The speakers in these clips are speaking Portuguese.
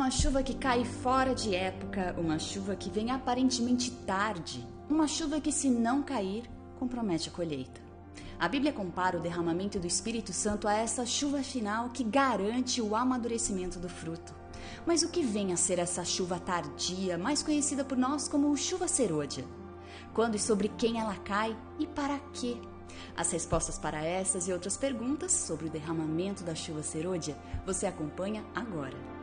uma chuva que cai fora de época, uma chuva que vem aparentemente tarde, uma chuva que, se não cair, compromete a colheita. A Bíblia compara o derramamento do Espírito Santo a essa chuva final que garante o amadurecimento do fruto. Mas o que vem a ser essa chuva tardia, mais conhecida por nós como chuva serôdia? Quando e sobre quem ela cai e para quê? As respostas para essas e outras perguntas sobre o derramamento da chuva serôdia você acompanha agora.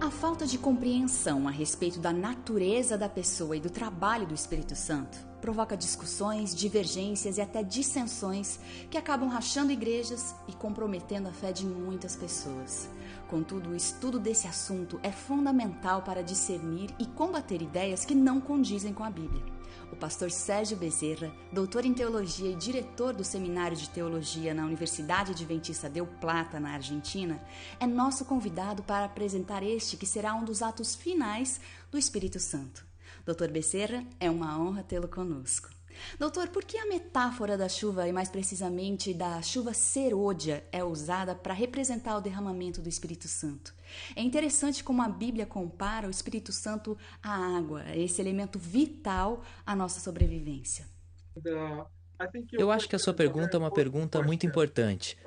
A falta de compreensão a respeito da natureza da pessoa e do trabalho do Espírito Santo provoca discussões, divergências e até dissensões que acabam rachando igrejas e comprometendo a fé de muitas pessoas. Contudo, o estudo desse assunto é fundamental para discernir e combater ideias que não condizem com a Bíblia. O pastor Sérgio Bezerra, doutor em teologia e diretor do Seminário de Teologia na Universidade Adventista Del Plata, na Argentina, é nosso convidado para apresentar este que será um dos atos finais do Espírito Santo. Doutor Bezerra, é uma honra tê-lo conosco. Doutor, por que a metáfora da chuva, e mais precisamente da chuva serôdia, é usada para representar o derramamento do Espírito Santo? É interessante como a Bíblia compara o Espírito Santo à água, esse elemento vital à nossa sobrevivência. Eu acho que a sua pergunta é uma pergunta muito importante.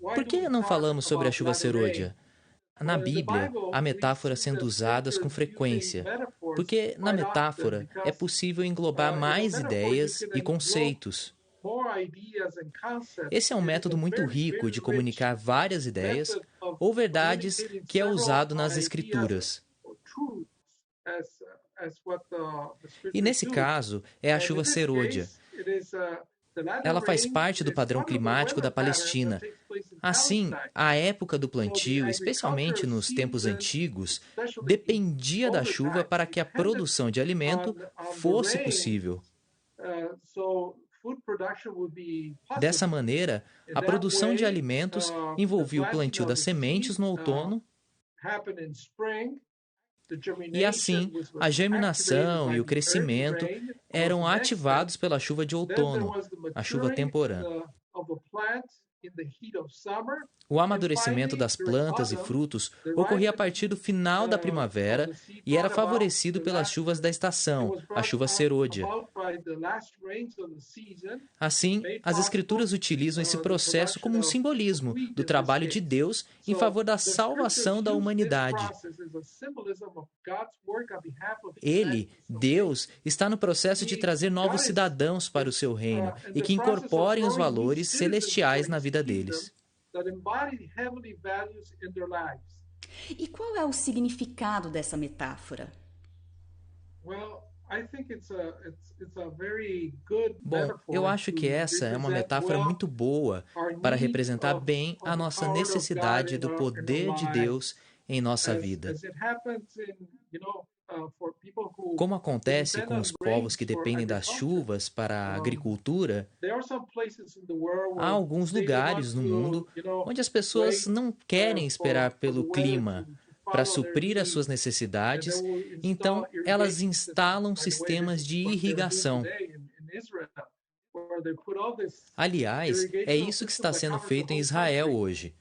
Por que não falamos sobre a chuva serôdia? Na Bíblia, há metáforas sendo usadas com frequência, porque na metáfora é possível englobar mais ideias e conceitos. Esse é um método muito rico de comunicar várias ideias ou verdades que é usado nas Escrituras. E nesse caso, é a chuva serôdia. Ela faz parte do padrão climático da Palestina. Assim, a época do plantio, especialmente nos tempos antigos, dependia da chuva para que a produção de alimento fosse possível. Dessa maneira, a produção de alimentos envolvia o plantio das sementes no outono, e assim, a germinação e o crescimento eram ativados pela chuva de outono, a chuva temporã. O amadurecimento das plantas e frutos ocorria a partir do final da primavera e era favorecido pelas chuvas da estação, a chuva serôdia. Assim, as Escrituras utilizam esse processo como um simbolismo do trabalho de Deus em favor da salvação da humanidade. Ele, Deus, está no processo de trazer novos cidadãos para o seu reino e que incorporem os valores celestiais na vida deles. E qual é o significado dessa metáfora? Bom, eu acho que essa é uma metáfora muito boa para representar bem a nossa necessidade do poder de Deus em nossa vida. Como acontece com os povos que dependem das chuvas para a agricultura, há alguns lugares no mundo onde as pessoas não querem esperar pelo clima para suprir as suas necessidades, então elas instalam sistemas de irrigação. Aliás, é isso que está sendo feito em Israel hoje,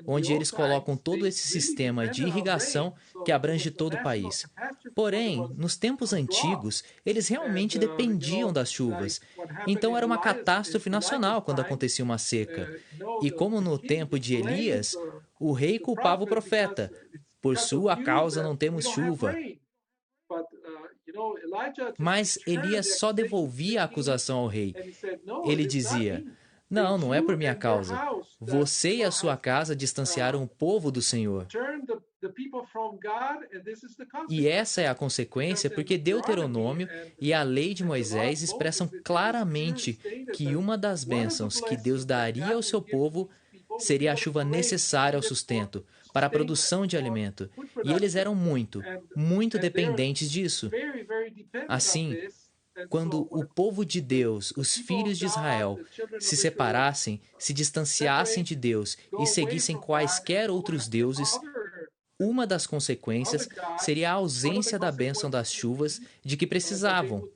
onde eles colocam todo esse sistema de irrigação que abrange todo o país. Porém, nos tempos antigos, eles realmente dependiam das chuvas. Então era uma catástrofe nacional quando acontecia uma seca. E como no tempo de Elias, o rei culpava o profeta. Por sua causa não temos chuva. Mas Elias só devolvia a acusação ao rei. Ele dizia: Não, não é por minha causa. Você e a sua casa distanciaram o povo do Senhor. E essa é a consequência porque Deuteronômio e a lei de Moisés expressam claramente que uma das bênçãos que Deus daria ao seu povo seria a chuva necessária ao sustento, para a produção de alimento. E eles eram muito dependentes disso. Assim, Quando o povo de Deus, os filhos de Israel, se separassem, se distanciassem de Deus e seguissem quaisquer outros deuses, uma das consequências seria a ausência da bênção das chuvas de que precisavam.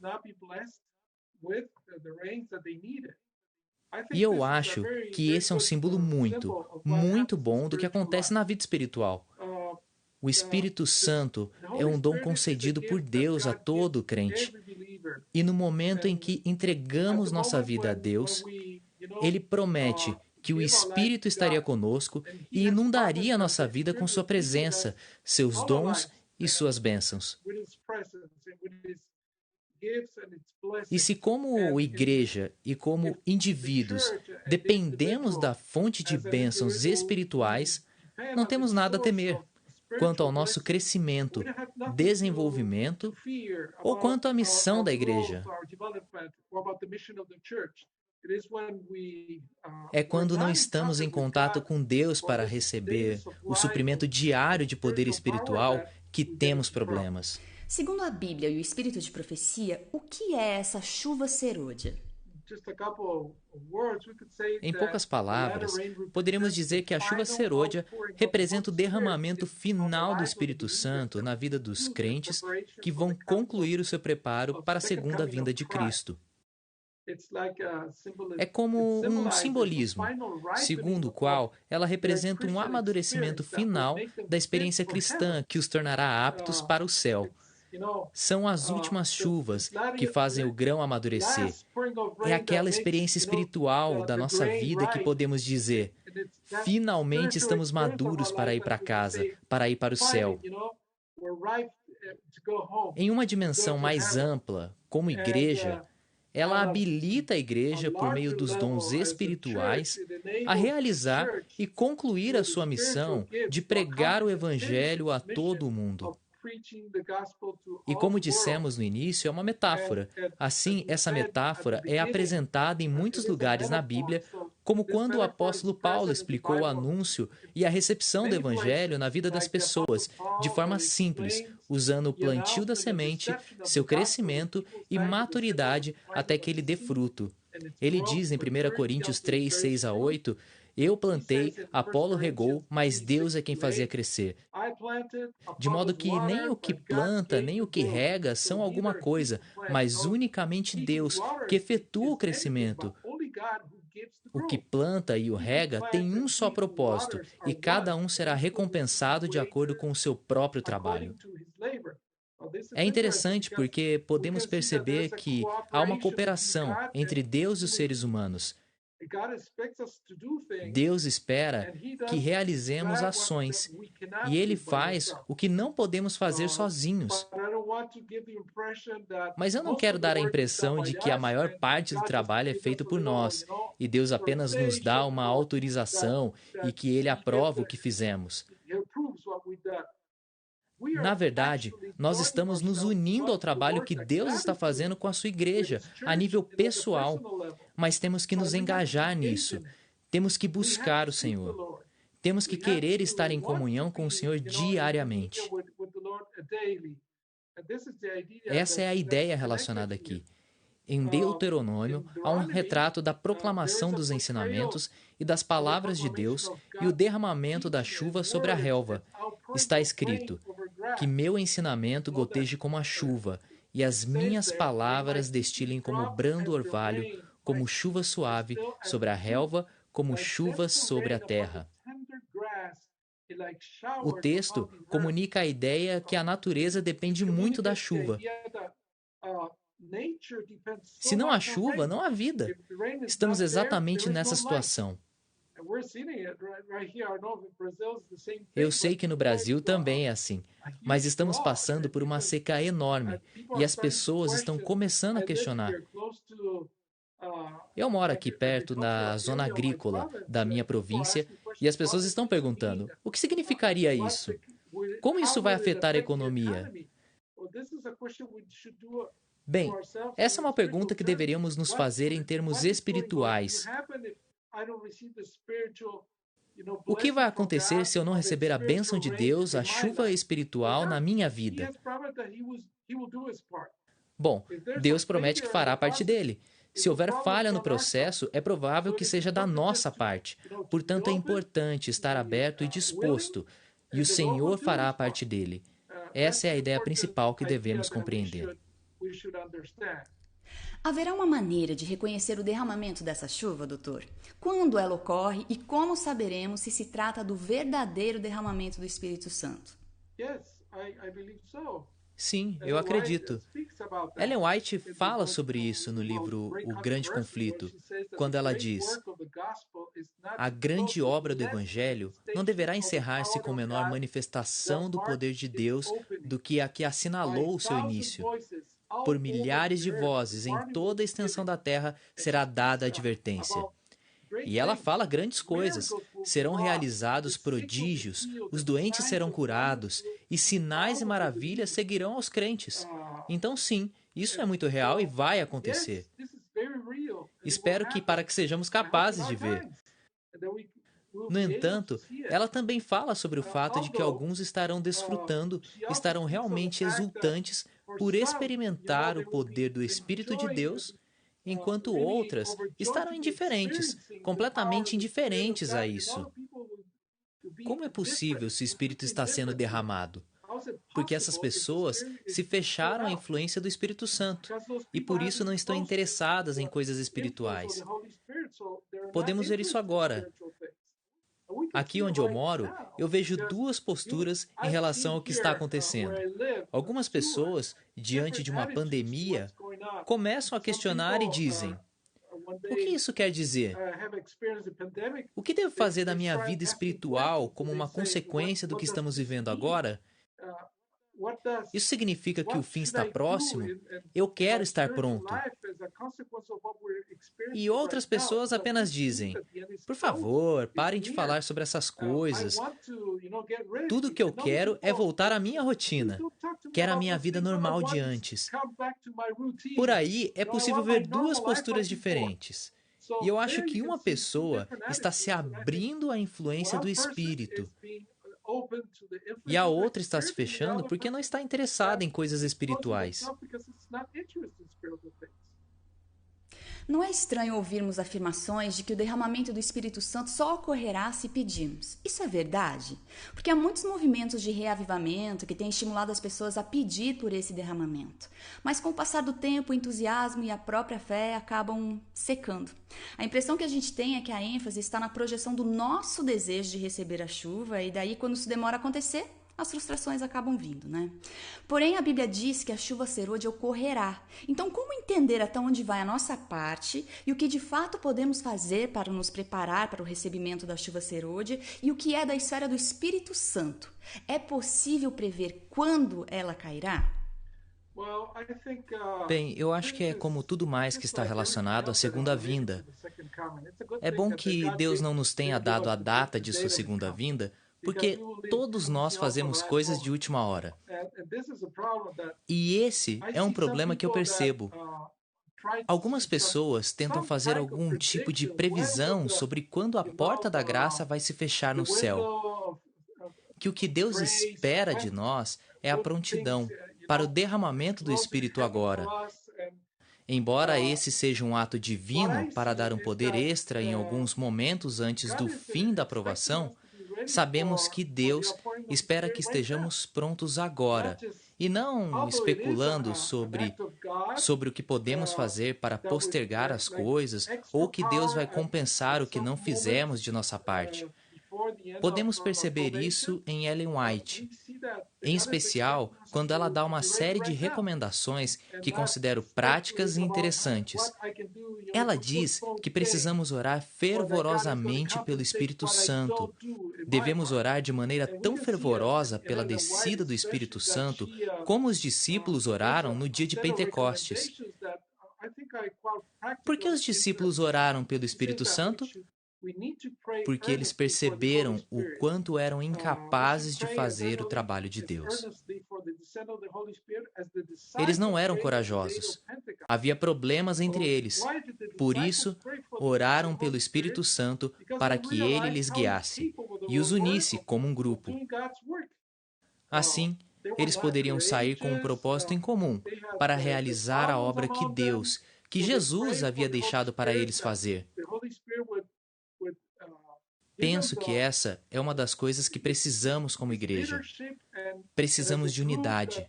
E eu acho que esse é um símbolo muito bom do que acontece na vida espiritual. O Espírito Santo é um dom concedido por Deus a todo crente. E no momento em que entregamos nossa vida a Deus, Ele promete que o Espírito estaria conosco e inundaria nossa vida com sua presença, seus dons e suas bênçãos. E se como igreja e como indivíduos dependemos da fonte de bênçãos espirituais, não temos nada a temer quanto ao nosso crescimento, desenvolvimento ou quanto à missão da igreja. É quando não estamos em contato com Deus para receber o suprimento diário de poder espiritual que temos problemas. Segundo a Bíblia e o Espírito de Profecia, o que é essa chuva serôdia? Em poucas palavras, poderíamos dizer que a chuva serôdia representa o derramamento final do Espírito Santo na vida dos crentes que vão concluir o seu preparo para a segunda vinda de Cristo. É como um simbolismo, segundo o qual ela representa um amadurecimento final da experiência cristã que os tornará aptos para o céu. São as últimas chuvas que fazem o grão amadurecer. É aquela experiência espiritual da nossa vida que podemos dizer: finalmente estamos maduros para ir para casa, para ir para o céu. Em uma dimensão mais ampla, como igreja, ela habilita a igreja, por meio dos dons espirituais, a realizar e concluir a sua missão de pregar o Evangelho a todo o mundo. E como dissemos no início, é uma metáfora. Assim, essa metáfora é apresentada em muitos lugares na Bíblia, como quando o apóstolo Paulo explicou o anúncio e a recepção do Evangelho na vida das pessoas, de forma simples, usando o plantio da semente, seu crescimento e maturidade até que ele dê fruto. Ele diz em 1 Coríntios 3, 6 a 8, eu plantei, Apolo regou, mas Deus é quem fazia crescer. De modo que nem o que planta, nem o que rega são alguma coisa, mas unicamente Deus, que efetua o crescimento. O que planta e o rega tem um só propósito, e cada um será recompensado de acordo com o seu próprio trabalho. É interessante porque podemos perceber que há uma cooperação entre Deus e os seres humanos. Deus espera que realizemos ações, e Ele faz o que não podemos fazer sozinhos. Mas eu não quero dar a impressão de que a maior parte do trabalho é feito por nós, e Deus apenas nos dá uma autorização e que Ele aprova o que fizemos. Na verdade, nós estamos nos unindo ao trabalho que Deus está fazendo com a sua igreja, a nível pessoal, mas temos que nos engajar nisso. Temos que buscar o Senhor. Temos que querer estar em comunhão com o Senhor diariamente. Essa é a ideia relacionada aqui. Em Deuteronômio, há um retrato da proclamação dos ensinamentos e das palavras de Deus e o derramamento da chuva sobre a relva. Está escrito: que meu ensinamento goteje como a chuva, e as minhas palavras destilem como brando orvalho, como chuva suave sobre a relva, como chuvas sobre a terra. O texto comunica a ideia que a natureza depende muito da chuva. Se não há chuva, não há vida. Estamos exatamente nessa situação. Eu sei que no Brasil também é assim, mas estamos passando por uma seca enorme e as pessoas estão começando a questionar. Eu moro aqui perto na zona agrícola da minha província e as pessoas estão perguntando: o que significaria isso? Como isso vai afetar a economia? Bem, essa é uma pergunta que deveríamos nos fazer em termos espirituais. O que vai acontecer se eu não receber a bênção de Deus, a chuva espiritual na minha vida? Bom, Deus promete que fará a parte dele. Se houver falha no processo, é provável que seja da nossa parte. Portanto, é importante estar aberto e disposto, e o Senhor fará a parte dele. Essa é a ideia principal que devemos compreender. Haverá uma maneira de reconhecer o derramamento dessa chuva, doutor? Quando ela ocorre e como saberemos se se trata do verdadeiro derramamento do Espírito Santo? Sim, eu acredito. Ellen White fala sobre isso no livro O Grande Conflito, quando ela diz: a grande obra do Evangelho não deverá encerrar-se com menor manifestação do poder de Deus do que a que assinalou o seu início. Por milhares de vozes em toda a extensão da terra será dada a advertência. E ela fala grandes coisas. Serão realizados prodígios, os doentes serão curados, e sinais e maravilhas seguirão aos crentes. Então, sim, isso é muito real e vai acontecer. Espero que para que sejamos capazes de ver. No entanto, ela também fala sobre o fato de que alguns estarão desfrutando, estarão realmente exultantes por experimentar o poder do Espírito de Deus, enquanto outras estarão indiferentes, completamente indiferentes a isso. Como é possível se o Espírito está sendo derramado? Porque essas pessoas se fecharam à influência do Espírito Santo e por isso não estão interessadas em coisas espirituais. Podemos ver isso agora. Aqui onde eu moro, eu vejo duas posturas em relação ao que está acontecendo. Algumas pessoas, diante de uma pandemia, começam a questionar e dizem: o que isso quer dizer? O que devo fazer da minha vida espiritual como uma consequência do que estamos vivendo agora? Isso significa que o fim está próximo? Eu quero estar pronto. E outras pessoas apenas dizem: por favor, parem de falar sobre essas coisas. Tudo o que eu quero é voltar à minha rotina. Quero a minha vida normal de antes. Por aí é possível ver duas posturas diferentes. E eu acho que uma pessoa está se abrindo à influência do Espírito. E a outra está se fechando porque não está interessada em coisas espirituais. Não é estranho ouvirmos afirmações de que o derramamento do Espírito Santo só ocorrerá se pedirmos. Isso é verdade? Porque há muitos movimentos de reavivamento que têm estimulado as pessoas a pedir por esse derramamento. Mas com o passar do tempo, o entusiasmo e a própria fé acabam secando. A impressão que a gente tem é que a ênfase está na projeção do nosso desejo de receber a chuva e daí, quando isso demora a acontecer, as frustrações acabam vindo, né? Porém, a Bíblia diz que a chuva serôdia ocorrerá. Então, como entender até onde vai a nossa parte e o que de fato podemos fazer para nos preparar para o recebimento da chuva serôdia e o que é da esfera do Espírito Santo? É possível prever quando ela cairá? Bem, eu acho que é como tudo mais que está relacionado à segunda vinda. É bom que Deus não nos tenha dado a data de sua segunda vinda, porque todos nós fazemos coisas de última hora. E esse é um problema que eu percebo. Algumas pessoas tentam fazer algum tipo de previsão sobre quando a porta da graça vai se fechar no céu. Que o que Deus espera de nós é a prontidão para o derramamento do Espírito agora. Embora esse seja um ato divino para dar um poder extra em alguns momentos antes do fim da provação, sabemos que Deus espera que estejamos prontos agora, e não especulando sobre o que podemos fazer para postergar as coisas ou que Deus vai compensar o que não fizemos de nossa parte. Podemos perceber isso em Ellen White, em especial quando ela dá uma série de recomendações que considero práticas e interessantes. Ela diz que precisamos orar fervorosamente pelo Espírito Santo. Devemos orar de maneira tão fervorosa pela descida do Espírito Santo como os discípulos oraram no dia de Pentecostes. Por que os discípulos oraram pelo Espírito Santo? Porque eles perceberam o quanto eram incapazes de fazer o trabalho de Deus. Eles não eram corajosos. Havia problemas entre eles. Por isso, oraram pelo Espírito Santo para que ele lhes guiasse e os unisse como um grupo. Assim, eles poderiam sair com um propósito em comum para realizar a obra que Deus, que Jesus havia deixado para eles fazer. Penso que essa é uma das coisas que precisamos como igreja. Precisamos de unidade.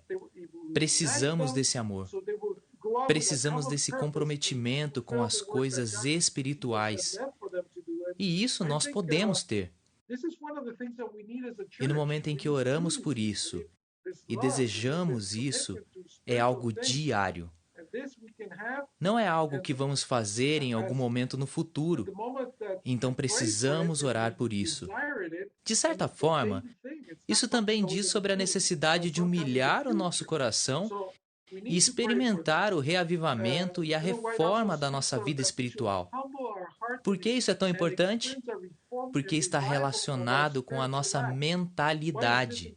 Precisamos desse amor. Precisamos desse comprometimento com as coisas espirituais. E isso nós podemos ter. E no momento em que oramos por isso e desejamos isso, é algo diário. Não é algo que vamos fazer em algum momento no futuro. Então precisamos orar por isso. De certa forma, isso também diz sobre a necessidade de humilhar o nosso coração e experimentar o reavivamento e a reforma da nossa vida espiritual. Por que isso é tão importante? Porque está relacionado com a nossa mentalidade.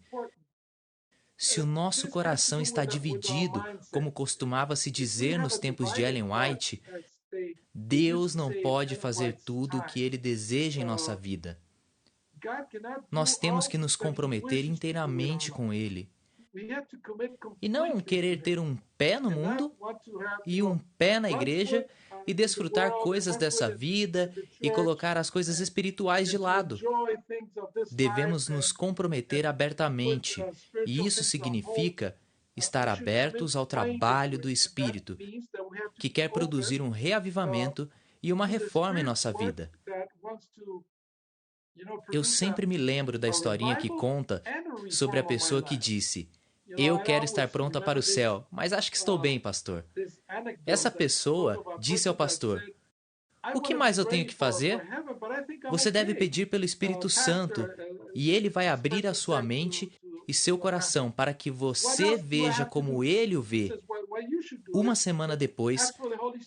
Se o nosso coração está dividido, como costumava se dizer nos tempos de Ellen White, Deus não pode fazer tudo o que Ele deseja em nossa vida. Nós temos que nos comprometer inteiramente com Ele. E não querer ter um pé no mundo e um pé na igreja e desfrutar coisas dessa vida e colocar as coisas espirituais de lado. Devemos nos comprometer abertamente, e isso significa estar abertos ao trabalho do Espírito, que quer produzir um reavivamento e uma reforma em nossa vida. Eu sempre me lembro da historinha que conta sobre a pessoa que disse: "Eu quero estar pronta para o céu, mas acho que estou bem, pastor." Essa pessoa disse ao pastor: "O que mais eu tenho que fazer? Você deve pedir pelo Espírito Santo, e ele vai abrir a sua mente e seu coração para que você veja como ele o vê." Uma semana depois,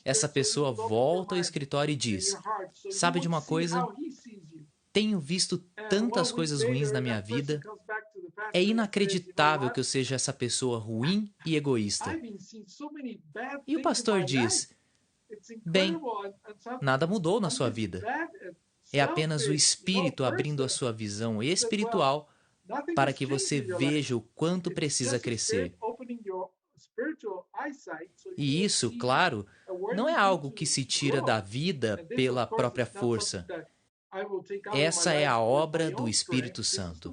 essa pessoa volta ao escritório e diz: "Sabe de uma coisa? Tenho visto tantas coisas ruins na minha vida. É inacreditável que eu seja essa pessoa ruim e egoísta." E o pastor diz: "Bem, nada mudou na sua vida. É apenas o Espírito abrindo a sua visão espiritual para que você veja o quanto precisa crescer." E isso, claro, não é algo que se tira da vida pela própria força. Essa é a obra do Espírito Santo.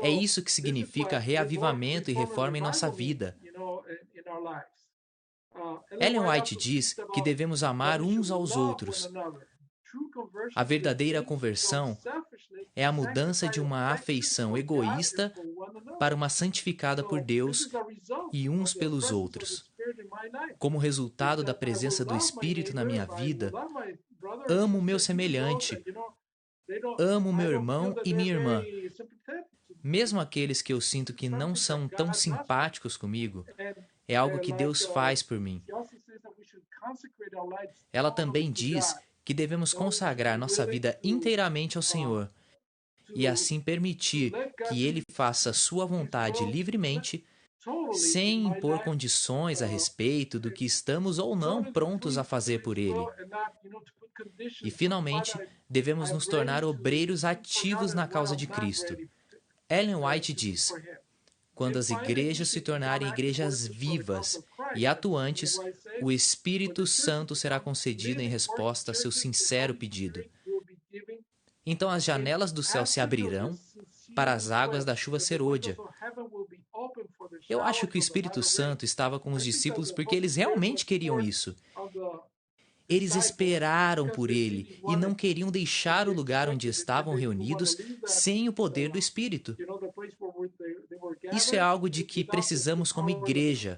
É isso que significa reavivamento e reforma em nossa vida. Ellen White diz que devemos amar uns aos outros. A verdadeira conversão é a mudança de uma afeição egoísta para uma santificada por Deus e uns pelos outros. Como resultado da presença do Espírito na minha vida, amo o meu semelhante, amo meu irmão e minha irmã, mesmo aqueles que eu sinto que não são tão simpáticos comigo. É algo que Deus faz por mim. Ela também diz que devemos consagrar nossa vida inteiramente ao Senhor e assim permitir que Ele faça sua vontade livremente, sem impor condições a respeito do que estamos ou não prontos a fazer por Ele. E, finalmente, devemos nos tornar obreiros ativos na causa de Cristo. Ellen White diz: "Quando as igrejas se tornarem igrejas vivas e atuantes, o Espírito Santo será concedido em resposta a seu sincero pedido. Então as janelas do céu se abrirão para as águas da chuva serôdia." Eu acho que o Espírito Santo estava com os discípulos porque eles realmente queriam isso. Eles esperaram por ele e não queriam deixar o lugar onde estavam reunidos sem o poder do Espírito. Isso é algo de que precisamos como igreja,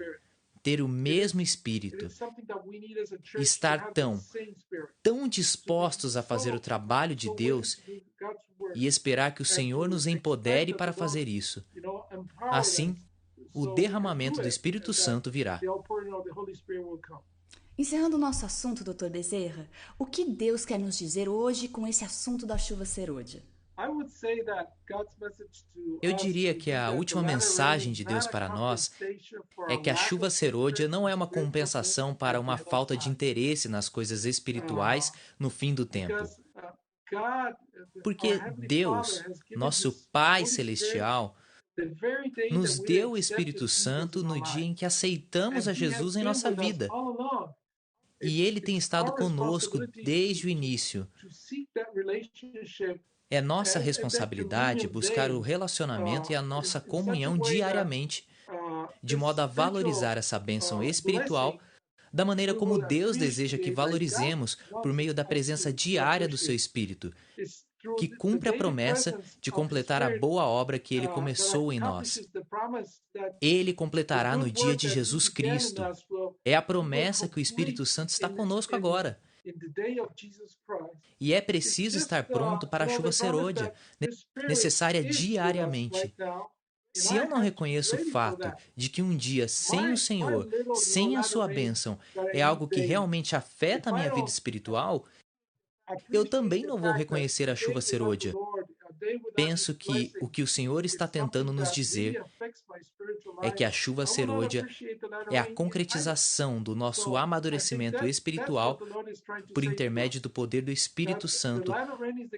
ter o mesmo Espírito, estar tão dispostos a fazer o trabalho de Deus e esperar que o Senhor nos empodere para fazer isso. Assim, o derramamento do Espírito Santo virá. Encerrando o nosso assunto, Dr. Bezerra, o que Deus quer nos dizer hoje com esse assunto da chuva serôdia? Eu diria que a última mensagem de Deus para nós é que a chuva serôdia não é uma compensação para uma falta de interesse nas coisas espirituais no fim do tempo. Porque Deus, nosso Pai Celestial, nos deu o Espírito Santo no dia em que aceitamos a Jesus em nossa vida. E Ele tem estado conosco desde o início. É nossa responsabilidade buscar o relacionamento e a nossa comunhão diariamente, de modo a valorizar essa bênção espiritual da maneira como Deus deseja que valorizemos por meio da presença diária do seu Espírito, que cumpre a promessa de completar a boa obra que Ele começou em nós. Ele completará no dia de Jesus Cristo. É a promessa que o Espírito Santo está conosco agora. E é preciso estar pronto para a chuva serôdia, necessária diariamente. Se eu não reconheço o fato de que um dia sem o Senhor, sem a sua bênção, é algo que realmente afeta a minha vida espiritual, eu também não vou reconhecer a chuva serôdia. Penso que o que o Senhor está tentando nos dizer é que a chuva serôdia é a concretização do nosso amadurecimento espiritual por intermédio do poder do Espírito Santo,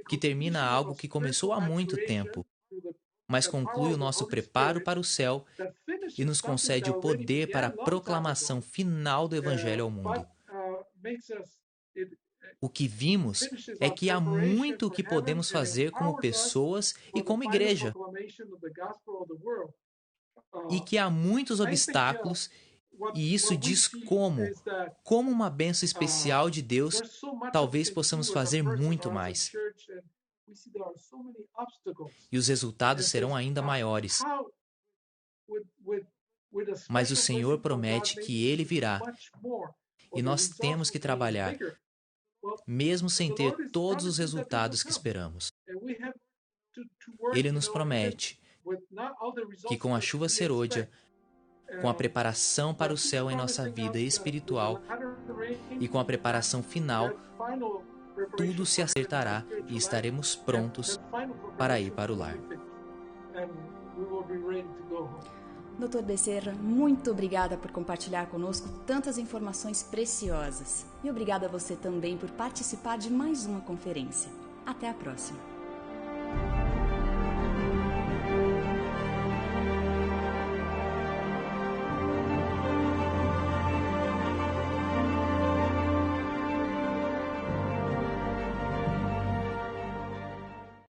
que termina algo que começou há muito tempo, mas conclui o nosso preparo para o céu e nos concede o poder para a proclamação final do Evangelho ao mundo. O que vimos é que há muito o que podemos fazer como pessoas e como igreja, e que há muitos obstáculos, e isso diz como uma bênção especial de Deus, talvez possamos fazer muito mais. E os resultados serão ainda maiores. Mas o Senhor promete que Ele virá, e nós temos que trabalhar, mesmo sem ter todos os resultados que esperamos. Ele nos promete que com a chuva serôdia, com a preparação para o céu em nossa vida espiritual e com a preparação final, tudo se acertará e estaremos prontos para ir para o lar. Dr. Becerra, muito obrigada por compartilhar conosco tantas informações preciosas. E obrigada a você também por participar de mais uma conferência. Até a próxima.